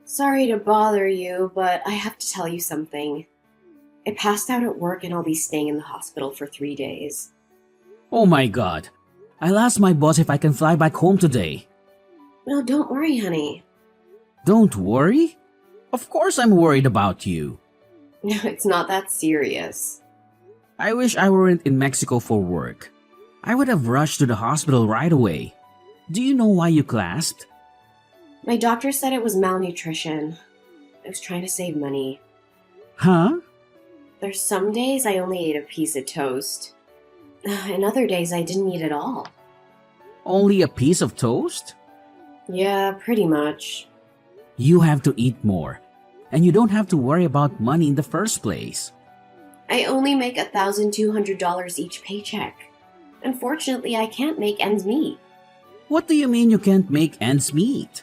Sorry to bother you, but I have to tell you something. I passed out at work and I'll be staying in the hospital for 3 days. Oh my god. I'll ask my boss if I can fly back home today. No, don't worry, honey. Don't worry? Of course I'm worried about you. No, it's not that serious. I wish I weren't in Mexico for work. I would have rushed to the hospital right away. Do you know why you clasped? My doctor said it was malnutrition. I was trying to save money. Huh? There's some days I only ate a piece of toast. And other days I didn't eat at all. Only a piece of toast? Yeah, pretty much. You have to eat more. And you don't have to worry about money in the first place. I only make $1,200 each paycheck. Unfortunately, I can't make ends meet. What do you mean you can't make ends meet?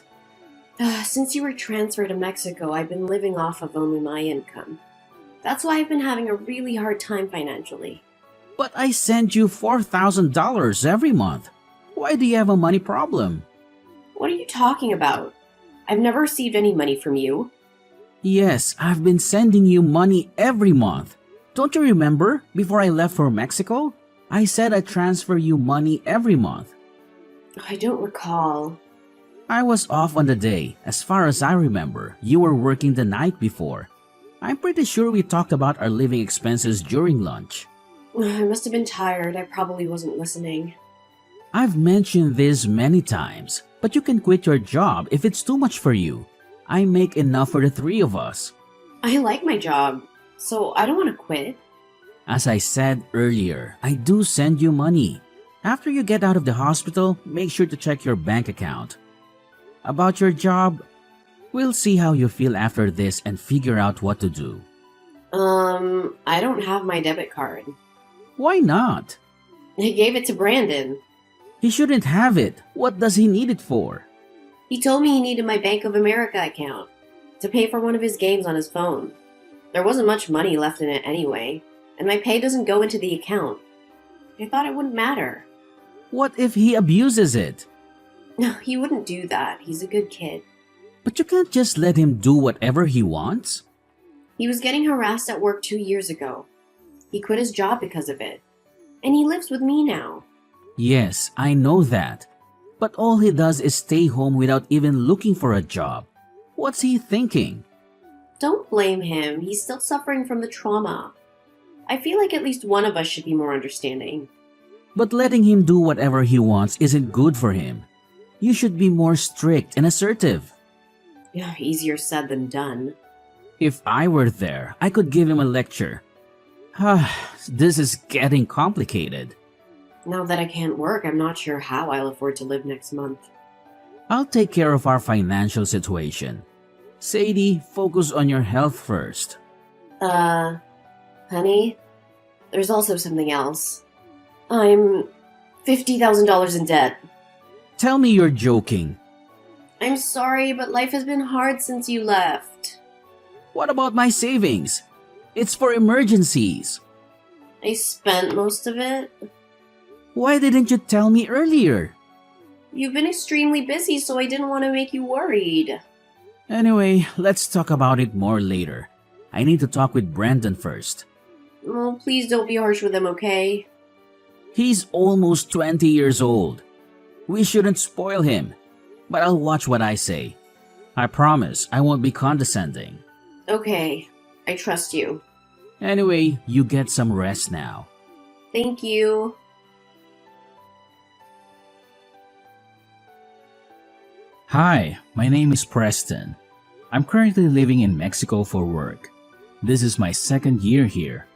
Since you were transferred to Mexico, I've been living off of only my income. That's why I've been having a really hard time financially. But I send you $4,000 every month. Why do you have a money problem? What are you talking about? I've never received any money from you. Yes, I've been sending you money every month. Don't you remember, before I left for Mexico? I said I'd transfer you money every month. I don't recall. I was off on the day. As far as I remember, you were working the night before. I'm pretty sure we talked about our living expenses during lunch. I must have been tired. I probably wasn't listening. I've mentioned this many times, but you can quit your job if it's too much for you. I make enough for the three of us. I like my job, so I don't want to quit. As I said earlier, I do send you money. After you get out of the hospital, make sure to check your bank account. About your job, we'll see how you feel after this and figure out what to do. I don't have my debit card. Why not? I gave it to Brandon. He shouldn't have it. What does he need it for? He told me he needed my Bank of America account to pay for one of his games on his phone. There wasn't much money left in it anyway, and my pay doesn't go into the account. I thought it wouldn't matter. What if he abuses it? No, he wouldn't do that. He's a good kid. But you can't just let him do whatever he wants. He was getting harassed at work 2 years ago. He quit his job because of it. And he lives with me now. Yes, I know that. But all he does is stay home without even looking for a job. What's he thinking? Don't blame him. He's still suffering from the trauma. I feel like at least one of us should be more understanding. But letting him do whatever he wants isn't good for him. You should be more strict and assertive. Yeah, easier said than done. If I were there, I could give him a lecture. This is getting complicated. Now that I can't work, I'm not sure how I'll afford to live next month. I'll take care of our financial situation. Sadie, focus on your health first. Honey, there's also something else. I'm $50,000 in debt. Tell me you're joking. I'm sorry, but life has been hard since you left. What about my savings? It's for emergencies. I spent most of it. Why didn't you tell me earlier? You've been extremely busy, so I didn't want to make you worried. Anyway, let's talk about it more later. I need to talk with Brandon first. Oh, please don't be harsh with him, okay? He's almost 20 years old. We shouldn't spoil him. But I'll watch what I say. I promise I won't be condescending. Okay, I trust you. Anyway, you get some rest now. Thank you. Hi, my name is Preston. I'm currently living in Mexico for work. This is my second year here.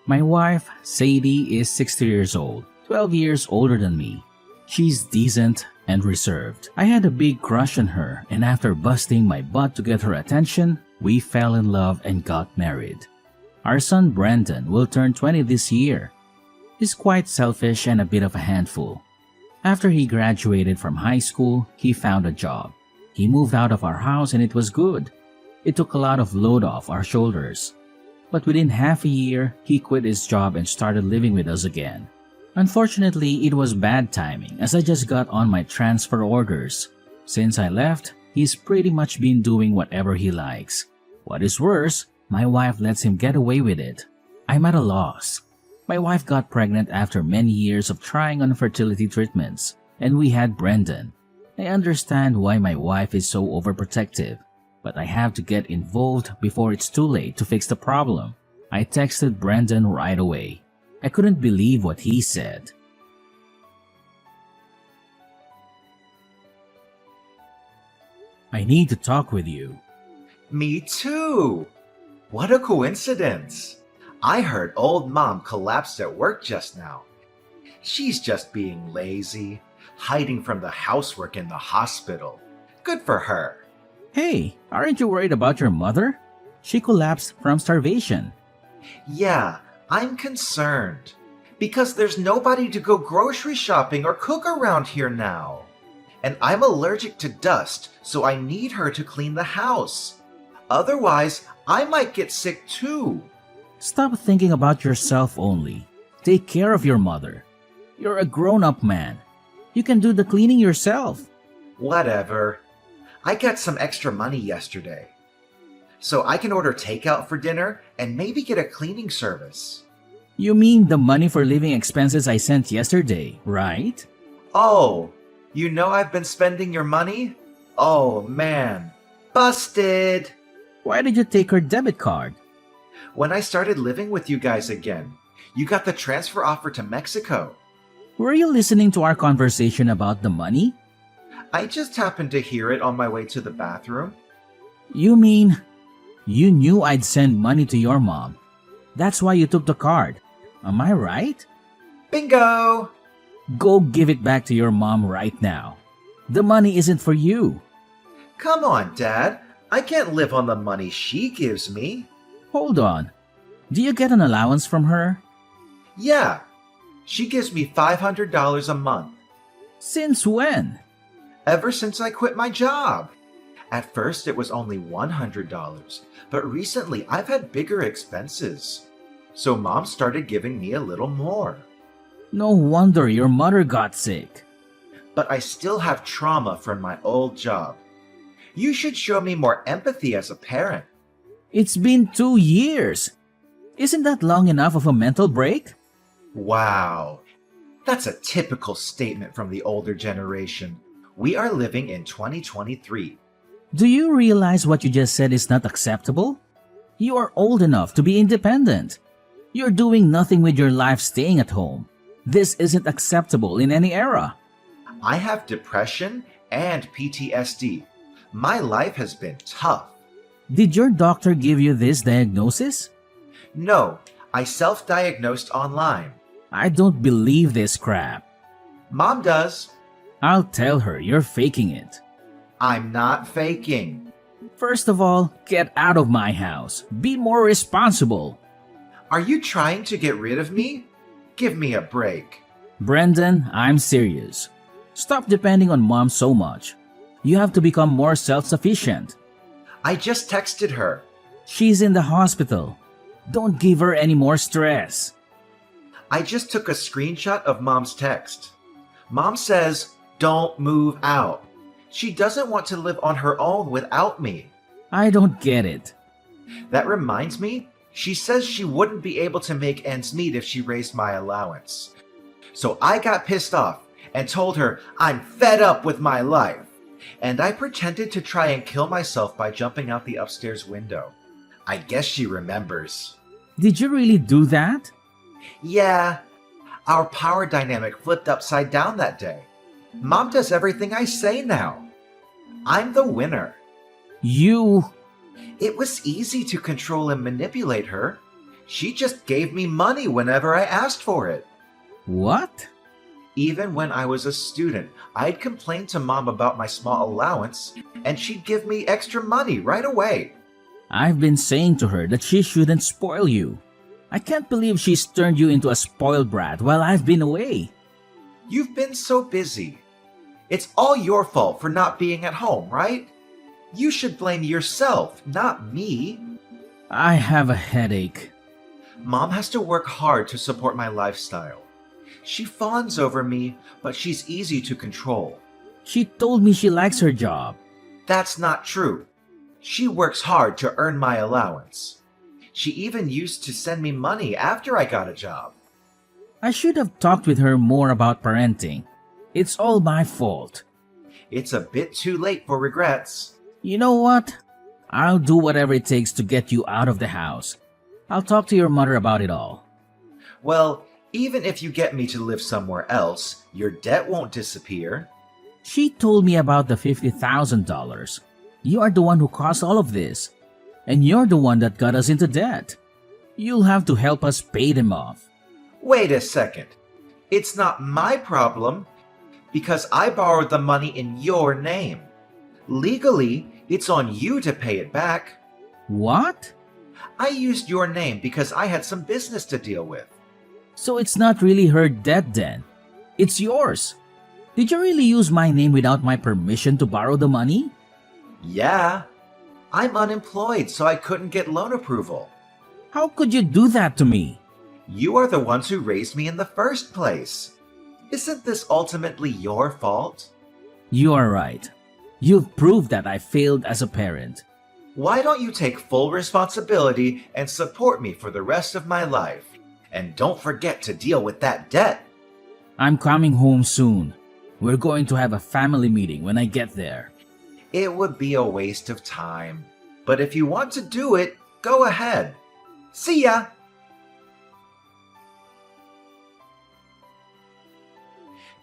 My wife, Sadie, is 60 years old, 12 years older than me. She's decent and reserved. I had a big crush on her, and after busting my butt to get her attention, we fell in love and got married. Our son Brandon will turn 20 this year. He's quite selfish and a bit of a handful. After he graduated from high school, he found a job. He moved out of our house and it was good. It took a lot of load off our shoulders. But within half a year, he quit his job and started living with us again. Unfortunately, it was bad timing as I just got on my transfer orders. Since I left, He's pretty much been doing whatever he likes. What is worse, my wife lets him get away with it. I'm at a loss. My wife got pregnant after many years of trying on fertility treatments, and we had Brendan. I understand why my wife is so overprotective, but I have to get involved before it's too late to fix the problem. I texted Brendan right away. I couldn't believe what he said. I need to talk with you. Me too! What a coincidence! I heard old Mom collapsed at work just now. She's just being lazy, hiding from the housework in the hospital. Good for her. Hey, aren't you worried about your mother? She collapsed from starvation. Yeah, I'm concerned. Because there's nobody to go grocery shopping or cook around here now. And I'm allergic to dust, so I need her to clean the house. Otherwise, I might get sick too. Stop thinking about yourself only. Take care of your mother. You're a grown-up man. You can do the cleaning yourself. Whatever. I got some extra money yesterday. So I can order takeout for dinner and maybe get a cleaning service. You mean the money for living expenses I sent yesterday, right? Oh, you know I've been spending your money? Oh man, busted! Why did you take her debit card? When I started living with you guys again, you got the transfer offer to Mexico. Were you listening to our conversation about the money? I just happened to hear it on my way to the bathroom. You mean you knew I'd send money to your mom? That's why you took the card. Am I right? Bingo! Go give it back to your mom right now. The money isn't for you. Come on, Dad. I can't live on the money she gives me. Hold on. Do you get an allowance from her? Yeah. She gives me $500 a month. Since when? Ever since I quit my job. At first it was only $100, but recently I've had bigger expenses. So Mom started giving me a little more. No wonder your mother got sick. But I still have trauma from my old job. You should show me more empathy as a parent. It's been 2 years. Isn't that long enough of a mental break? Wow. That's a typical statement from the older generation. We are living in 2023. Do you realize what you just said is not acceptable? You are old enough to be independent. You're doing nothing with your life staying at home. This isn't acceptable in any era. I have depression and PTSD. My life has been tough. Did your doctor give you this diagnosis? No, I self-diagnosed online. I don't believe this crap. Mom does. I'll tell her you're faking it. I'm not faking. First of all, get out of my house. Be more responsible. Are you trying to get rid of me? Give me a break. Brendan, I'm serious. Stop depending on mom so much. You have to become more self-sufficient. I just texted her. She's in the hospital. Don't give her any more stress. I just took a screenshot of Mom's text. Mom says, don't move out. She doesn't want to live on her own without me. I don't get it. That reminds me, she says she wouldn't be able to make ends meet if she raised my allowance. So I got pissed off and told her I'm fed up with my life. And I pretended to try and kill myself by jumping out the upstairs window. I guess she remembers. Did you really do that? Yeah, our power dynamic flipped upside down that day. Mom does everything I say now. I'm the winner. You... It was easy to control and manipulate her. She just gave me money whenever I asked for it. What? Even when I was a student, I'd complain to Mom about my small allowance, and she'd give me extra money right away. I've been saying to her that she shouldn't spoil you. I can't believe she's turned you into a spoiled brat while I've been away. You've been so busy. It's all your fault for not being at home, right? You should blame yourself, not me. I have a headache. Mom has to work hard to support my lifestyle. She fawns over me, but she's easy to control. She told me she likes her job. That's not true. She works hard to earn my allowance. She even used to send me money after I got a job. I should have talked with her more about parenting. It's all my fault. It's a bit too late for regrets. You know what? I'll do whatever it takes to get you out of the house. I'll talk to your mother about it all. Well, even if you get me to live somewhere else, your debt won't disappear. She told me about the $50,000. You are the one who caused all of this. And you're the one that got us into debt. You'll have to help us pay them off. Wait a second. It's not my problem because I borrowed the money in your name. Legally, it's on you to pay it back. What? I used your name because I had some business to deal with. So it's not really her debt then. It's yours. Did you really use my name without my permission to borrow the money? Yeah. I'm unemployed, so I couldn't get loan approval. How could you do that to me? You are the ones who raised me in the first place. Isn't this ultimately your fault? You are right. You've proved that I failed as a parent. Why don't you take full responsibility and support me for the rest of my life? And don't forget to deal with that debt. I'm coming home soon. We're going to have a family meeting when I get there. It would be a waste of time. But if you want to do it, go ahead. See ya!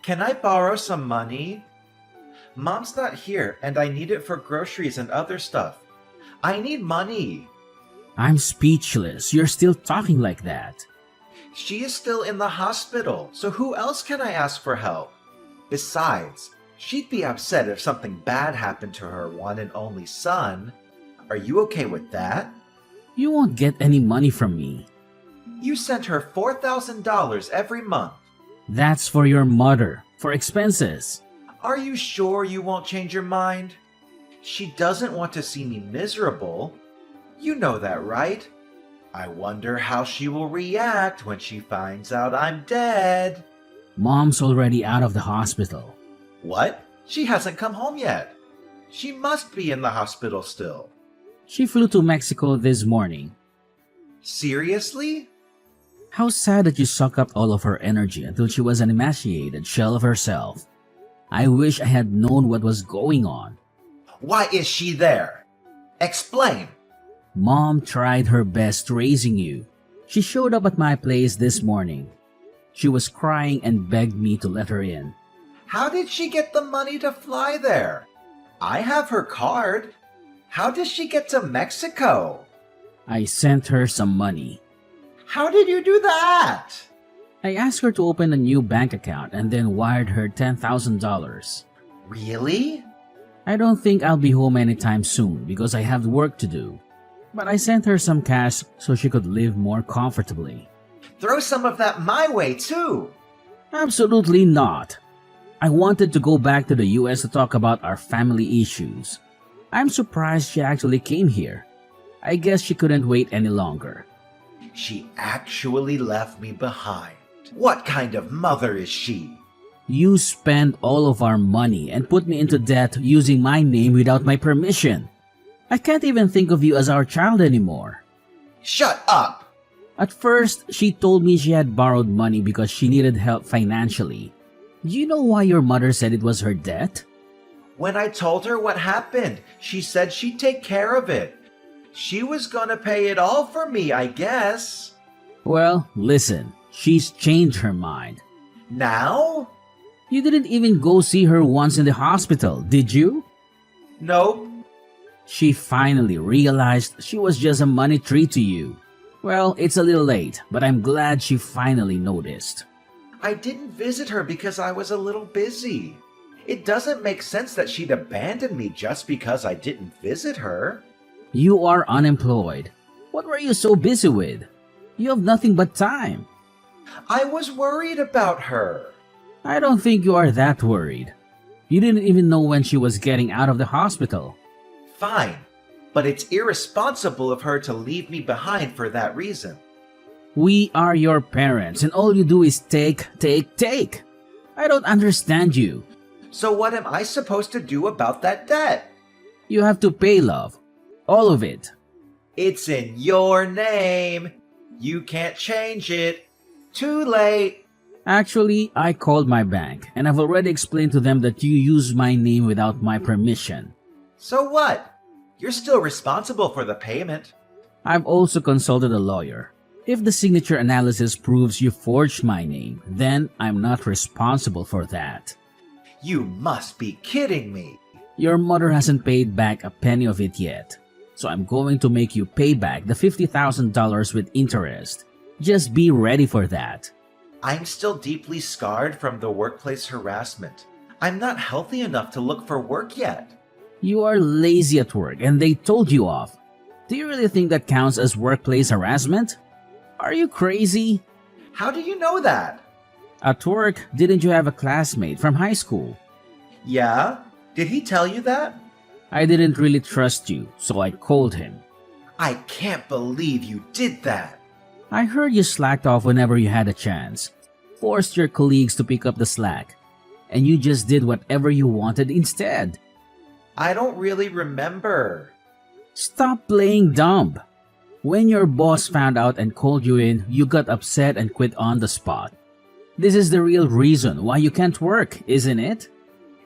Can I borrow some money? Mom's not here and I need it for groceries and other stuff. I need money. I'm speechless. You're still talking like that. She is still in the hospital, so who else can I ask for help? Besides, she'd be upset if something bad happened to her one and only son. Are you okay with that? You won't get any money from me. You sent her $4,000 every month. That's for your mother, for expenses. Are you sure you won't change your mind? She doesn't want to see me miserable. You know that, right? I wonder how she will react when she finds out I'm dead. Mom's already out of the hospital. What? She hasn't come home yet. She must be in the hospital still. She flew to Mexico this morning. Seriously? How sad that you suck up all of her energy until she was an emaciated shell of herself. I wish I had known what was going on. Why is she there? Explain. Mom tried her best raising you. She showed up at my place this morning. She was crying and begged me to let her in. How did she get the money to fly there? I have her card. How does she get to Mexico? I sent her some money. How did you do that? I asked her to open a new bank account and then wired her $10,000. Really? I don't think I'll be home anytime soon because I have work to do. But I sent her some cash so she could live more comfortably. Throw some of that my way, too. Absolutely not. I wanted to go back to the US to talk about our family issues. I'm surprised she actually came here. I guess she couldn't wait any longer. She actually left me behind. What kind of mother is she? You spent all of our money and put me into debt using my name without my permission. I can't even think of you as our child anymore. Shut up! At first, she told me she had borrowed money because she needed help financially. Do you know why your mother said it was her debt? When I told her what happened, she said she'd take care of it. She was gonna pay it all for me, I guess. Well, listen, she's changed her mind. Now? You didn't even go see her once in the hospital, did you? Nope. She finally realized she was just a money tree to you. Well, it's a little late, but I'm glad she finally noticed. I didn't visit her because I was a little busy. It doesn't make sense that she'd abandon me just because I didn't visit her. You are unemployed. What were you so busy with? You have nothing but time. I was worried about her. I don't think you are that worried. You didn't even know when she was getting out of the hospital. Fine, but it's irresponsible of her to leave me behind for that reason. We are your parents and all you do is take. I don't understand you. So what am I supposed to do about that debt? You have to pay, love. All of it. It's in your name. You can't change it. Too late. Actually, I called my bank and I've already explained to them that you used my name without my permission. So what? You're still responsible for the payment. I've also consulted a lawyer. If the signature analysis proves you forged my name, then I'm not responsible for that. You must be kidding me. Your mother hasn't paid back a penny of it yet, so I'm going to make you pay back the $50,000 with interest. Just be ready for that. I'm still deeply scarred from the workplace harassment. I'm not healthy enough to look for work yet. You are lazy at work and they told you off. Do you really think that counts as workplace harassment? Are you crazy? How do you know that? At work, didn't you have a classmate from high school? Yeah? Did he tell you that? I didn't really trust you, so I called him. I can't believe you did that. I heard you slacked off whenever you had a chance, forced your colleagues to pick up the slack, and you just did whatever you wanted instead. I don't really remember. Stop playing dumb. When your boss found out and called you in, you got upset and quit on the spot. This is the real reason why you can't work, isn't it?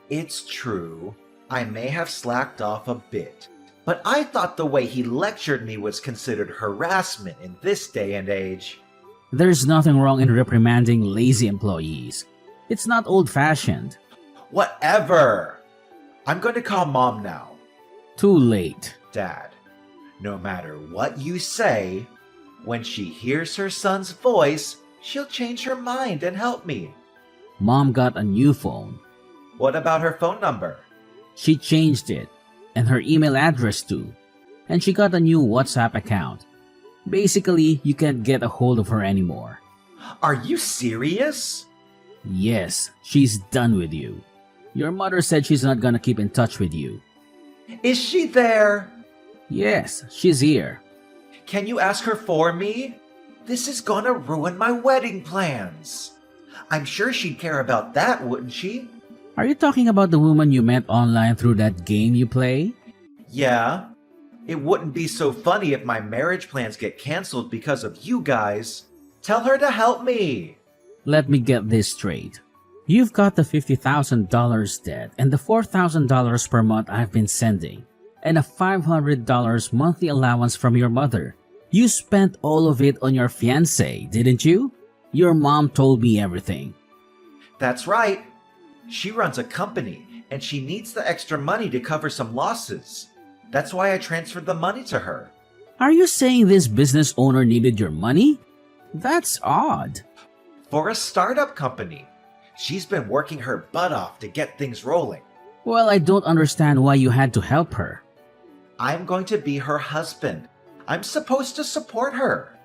It's true. I may have slacked off a bit. But I thought the way he lectured me was considered harassment in this day and age. There's nothing wrong in reprimanding lazy employees. It's not old-fashioned. Whatever! I'm going to call Mom now. Too late. Dad, no matter what you say, when she hears her son's voice, she'll change her mind and help me. Mom got a new phone. What about her phone number? She changed it, and her email address too. And she got a new WhatsApp account. Basically, you can't get a hold of her anymore. Are you serious? Yes, she's done with you. Your mother said she's not gonna keep in touch with you. Is she there? Yes, she's here. Can you ask her for me? This is gonna ruin my wedding plans. I'm sure she'd care about that, wouldn't she? Are you talking about the woman you met online through that game you play? Yeah. It wouldn't be so funny if my marriage plans get canceled because of you guys. Tell her to help me. Let me get this straight. You've got the $50,000 debt and the $4,000 per month I've been sending, and a $500 monthly allowance from your mother. You spent all of it on your fiancé, didn't you? Your mom told me everything. That's right. She runs a company, and she needs the extra money to cover some losses. That's why I transferred the money to her. Are you saying this business owner needed your money? That's odd. For a startup company. She's been working her butt off to get things rolling. Well, I don't understand why you had to help her. I'm going to be her husband. I'm supposed to support her.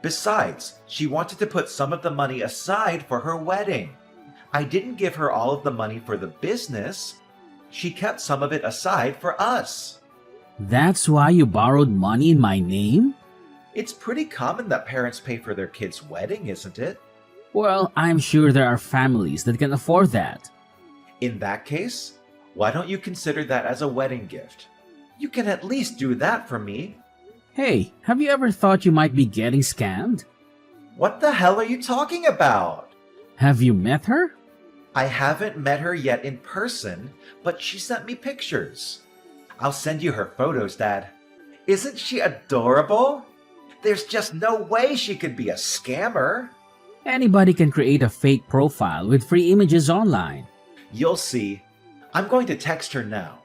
Besides, she wanted to put some of the money aside for her wedding. I didn't give her all of the money for the business. She kept some of it aside for us. That's why you borrowed money in my name? It's pretty common that parents pay for their kids' wedding, isn't it? Well, I'm sure there are families that can afford that. In that case, why don't you consider that as a wedding gift? You can at least do that for me. Hey, have you ever thought you might be getting scammed? What the hell are you talking about? Have you met her? I haven't met her yet in person, but she sent me pictures. I'll send you her photos, Dad. Isn't she adorable? There's just no way she could be a scammer. Anybody can create a fake profile with free images online. You'll see. I'm going to text her now.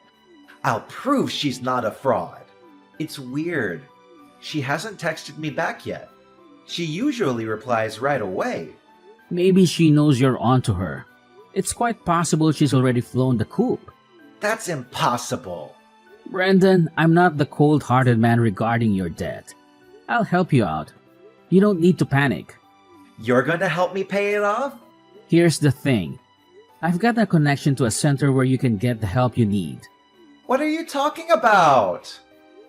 I'll prove she's not a fraud. It's weird. She hasn't texted me back yet. She usually replies right away. Maybe she knows you're onto her. It's quite possible she's already flown the coop. That's impossible. Brendan, I'm not the cold-hearted man regarding your debt. I'll help you out. You don't need to panic. You're going to help me pay it off? Here's the thing. I've got a connection to a center where you can get the help you need. What are you talking about?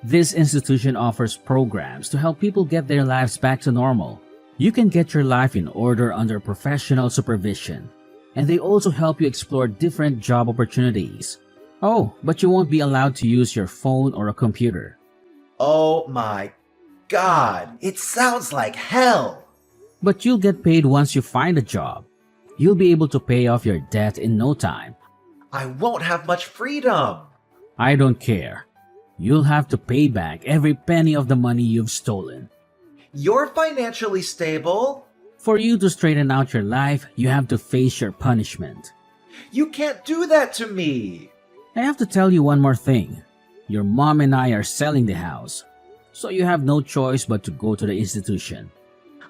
This institution offers programs to help people get their lives back to normal. You can get your life in order under professional supervision. And they also help you explore different job opportunities. Oh, but you won't be allowed to use your phone or a computer. Oh my god, it sounds like hell! But you'll get paid once you find a job. You'll be able to pay off your debt in no time. I won't have much freedom! I don't care. You'll have to pay back every penny of the money you've stolen. You're financially stable? For you to straighten out your life, you have to face your punishment. You can't do that to me! I have to tell you one more thing. Your mom and I are selling the house, so you have no choice but to go to the institution.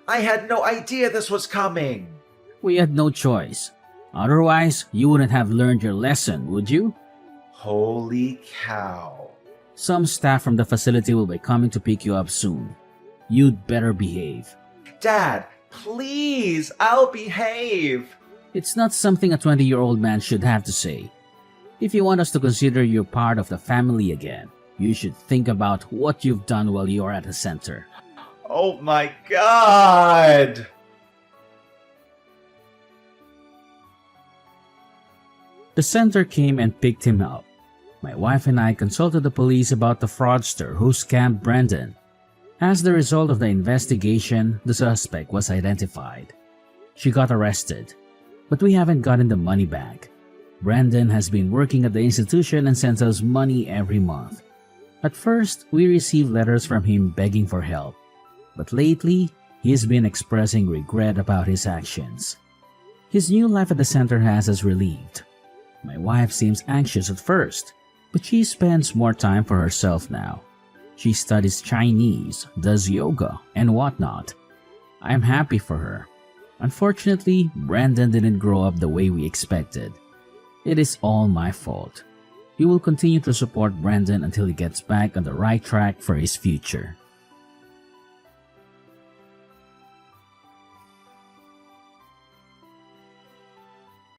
I had no idea this was coming! We had no choice. Otherwise, you wouldn't have learned your lesson, would you? Holy cow. Some staff from the facility will be coming to pick you up soon. You'd better behave. Dad, please, I'll behave! It's not something a 20-year-old man should have to say. If you want us to consider you part of the family again, you should think about what you've done while you are at the center. Oh my god! The center came and picked him up. My wife and I consulted the police about the fraudster who scammed Brandon. As the result of the investigation, the suspect was identified. She got arrested, but we haven't gotten the money back. Brandon has been working at the institution and sends us money every month. At first, we received letters from him begging for help, but lately, he's been expressing regret about his actions. His new life at the center has us relieved. My wife seems anxious at first, but she spends more time for herself now. She studies Chinese, does yoga, and whatnot. I'm happy for her. Unfortunately, Brandon didn't grow up the way we expected. It is all my fault. We will continue to support Brandon until he gets back on the right track for his future.